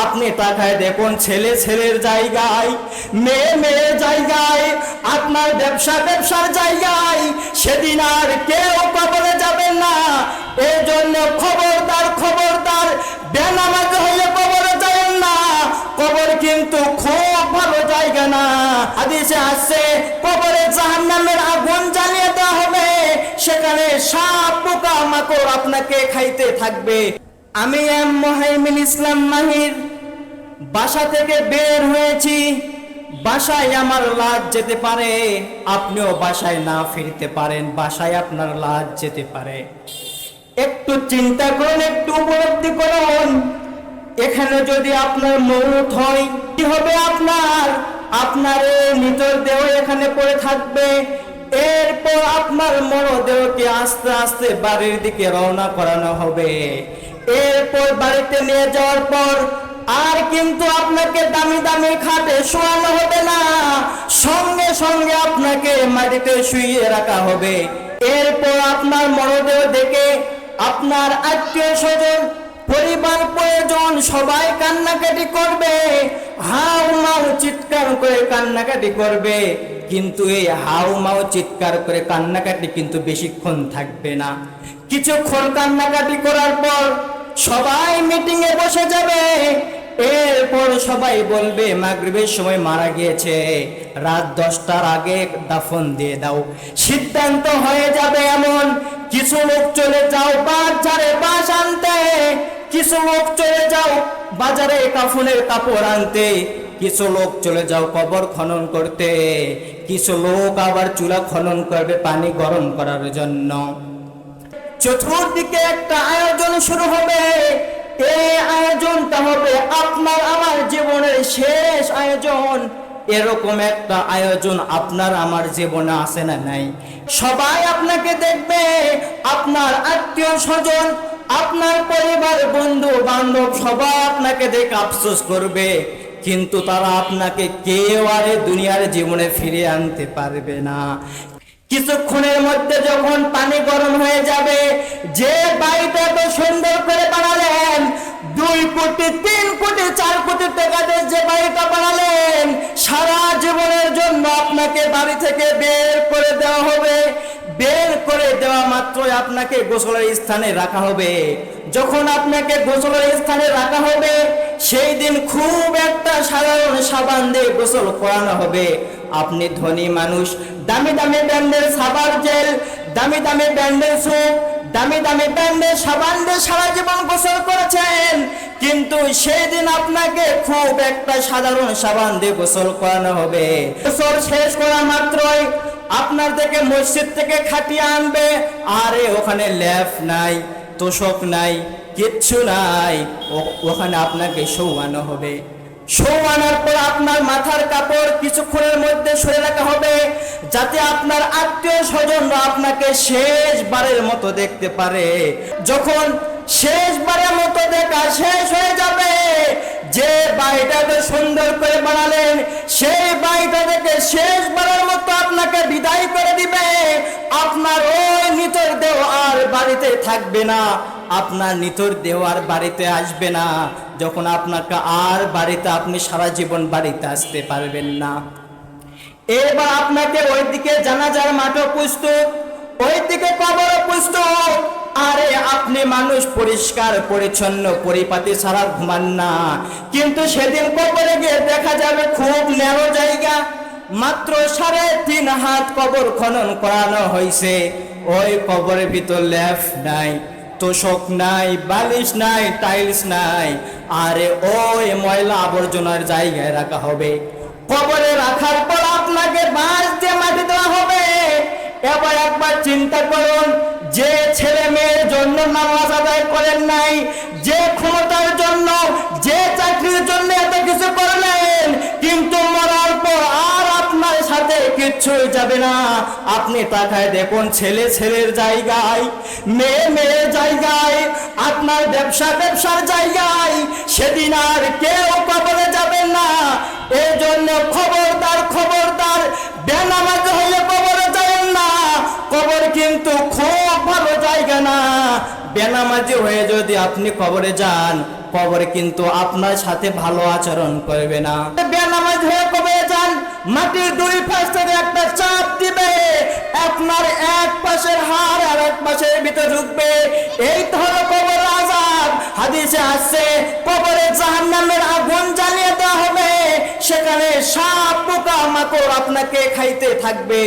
আপনি তাকায় দেখুন, ছেলে ছেলের জায়গায়, মেয়ে মেয়ের জায়গায়, আপনার ব্যবসার জায়গায় সেদিন আর কেউ কবরে যাবেন না। এই জন্য খবরদার খবরদার, বেনামাজ হয়ে কবরে যাবেন না। কবর কিন্তু খুব ভালো জায়গা না। হাদিসে আসছে কবরে জাহান্নামের আগুন জ্বালিয়ে দেওয়া হবে, সেখানে সাপ পোকা মাকড় আপনাকে খাইতে থাকবে। আমি এম মোহাইমিন ইসলাম মাহির বাসা থেকে বের হয়েছি। বাসায় আমার লাশ যেতে পারে, আপনিও বাসায় না ফিরতে পারেন, বাসায় আপনার লাশ যেতে পারে। একটু চিন্তা করুন, একটু উপলব্ধি করুন, এখানে যদি আপনার মৌত হয় কি হবে? আপনার নিতর দেহ এখানে পড়ে থাকবে। এরপর আপনার মরদেহকে আস্তে আস্তে বাড়ির দিকে রওনা করানো হবে। এরপর বাড়িতে নিয়ে যাওয়ার পর আর কিন্তু আপনাকে দামি দামি খাটে শোয়ানো হবে না, সঙ্গে সঙ্গে আপনাকে মাটিতে শুইয়ে রাখা হবে। এরপর আপনার মরদেহ দেখে আপনার আত্মীয় স্বজন, পরিবার পরিজন সবাই কান্নাকাটি করবে, হাউ মাউ চিৎকার করে কান্নাকাটি করবে। কিন্তু এই হাউ মাউ চিৎকার করে কান্নাকাটি কিন্তু বেশিক্ষণ থাকবে না। কিছুক্ষণ কান্নাকাটি করার পর সবাই মিটিং এ বসে যাবে। এরপর সবাই বলবে মাগরিবের সময় মারা গিয়েছে, রাত 10টার আগে দাফন দিয়ে দাও। সিদ্ধান্ত হয়ে যাবে এমন, কিছু লোক চলে যাও বাজারে বাস আনতে, কিছু লোক চলে যাও বাজারে কাফনের কাপড় আনতে, কিছু লোক চলে যাও কবর খনন করতে, কিছু লোক আবার চুলা খনন করবে পানি গরম করার জন্য। চতুর্দিকে একটা আয়োজন শুরু হবে। এই আয়োজনটা হবে আপনার আমার জীবনের শেষ আয়োজন। এরকম একটা আয়োজন আপনার আমার জীবনে আছে না নাই? সবাই আপনাকে দেখবে, আপনার আত্মীয় স্বজন, আপনার পরিবার, বন্ধু বান্ধব সবাই আপনাকে দেখে আফসোস করবে, কিন্তু তারা আপনাকে কেউ আর দুনিয়ার জীবনে ফিরিয়ে আনতে পারবে না। কিছুক্ষণের মধ্যে যখন পানি গরম হয়ে যাবে, যে বাড়িটা এত সুন্দর করে বানালেন, 2 কোটি 3 কোটি 4 কোটি টাকা দিয়ে যে বাড়িটা বানালেন, সারা জীবনের জন্য আপনাকে বাড়ি থেকে বের করে দেওয়া হবে। বের করে দেওয়া মাত্রই আপনাকে গোসলের স্থানে রাখা হবে। যখন আপনাকে গোসলের স্থানে রাখা হবে, সেই দিন খুব একটা সাধারণ সাবান দিয়ে গোসল করানো হবে। আপনি ধনী মানুষ, দামি দামি ব্র্যান্ডের সাবান জেল, দামি দামি ব্র্যান্ডের সোপ, দামি দামি ব্র্যান্ডের সাবান দিয়ে সারা জীবন গোসল করেছেন, কিন্তু সেই দিন আপনাকে খুব একটা সাধারণ সাবান দিয়ে গোসল করানো হবে। গোসল শেষ করা মাত্রই আপনার থেকে মসজিদ থেকে খাটিয়ে আনবে। আরে ওখানে ল্যাপ নাই, তোষক নাই, কিচ্ছু নাই, ওখানে আপনাকে শোয়ানো হবে। শোয়ানোর পর আপনার মাথার কাপড় কিছুক্ষণের মধ্যে সরে রাখা হবে, যাতে আপনার আত্মীয় স্বজনরা আপনাকে শেষবারের মতো দেখতে পারে। যখন শেষবারের মতো দেখা শেষ হয়ে যাবে, যে বাড়িটাকে সুন্দর করে বানালেন, সেই বাড়িটা থেকে শেষবারের মতো আপনাকে বিদায় করে দিবে। আপনার ওই নিতর দেহ আর বাড়িতে থাকবে না, আপনার নিতর দেহ আর বাড়িতে আসবে না। যখন আপনাকে আর বাড়িতে, আপনি সারা জীবন বাড়িতে আসতে পারবেন না। এবার আপনাকে ওইদিকে জানাজার মাঠও প্রস্তুত, ওইদিকে কবরও প্রস্তুত। আরে আপনি মানুষ পরিষ্কার পরিচ্ছন্ন পরিপাটি ছাড়া ঘুমান না, কিন্তু সেদিন কবরে গিয়ে দেখা যাবে খুব ন্যারো জায়গা, মাত্র 3.5 হাত কবর খনন করানো হয়েছে। ওই কবরের ভিতর ল্যাপ নাই, তোষক নাই, বালিশ নাই, টাইলস নাই। আরে ওই ময়লা আবর্জনার জায়গায় রাখা হবে। কবরে রাখার পর আপনাকে বাঁশ দিয়ে মাটি দেওয়া হবে। এবার একবার চিন্তা করুন, যে ছেলে মেয়ের জন্য নামাজ আদায় করেন নাই, যে ক্ষমতার জন্য, যে চাকরির জন্য এত কিছু করলেন, কিন্তু মরার পর আর আপনার সাথে কিচ্ছুই যাবে না। আপনি তাকায় দেখুন, ছেলে ছেলের জায়গায়, মেয়ে মেয়ের জায়গায়, আপনার ব্যবসার জায়গায় সেদিন আর কেউ কবরে যাবেন না। এই জন্য খবরদার খবরদার, বেনামাজ হয়ে কবরে যাবেন না। কবর কিন্তু খুব ভালো জায়গা না। বেনামাজি হয়ে যদি আপনি কবরে যান, কবরে কিন্তু আপনার সাথে ভালো আচরণ করবে না। বেনামাজি হয়ে কবরে যান, মাটির দুই পাশ থেকে একটা চাপ দিবে, আপনার এক পাশের হাড় আর এক পাশের ভিতরে ঢুকবে। এই তো হলো কবর আযাব। হাদিসে আছে কবরে জাহান্নামের আগুন জ্বালিয়ে দেওয়া হবে, সেখানে সাপ পোকা মাকড় আপনাকে খাইতে থাকবে।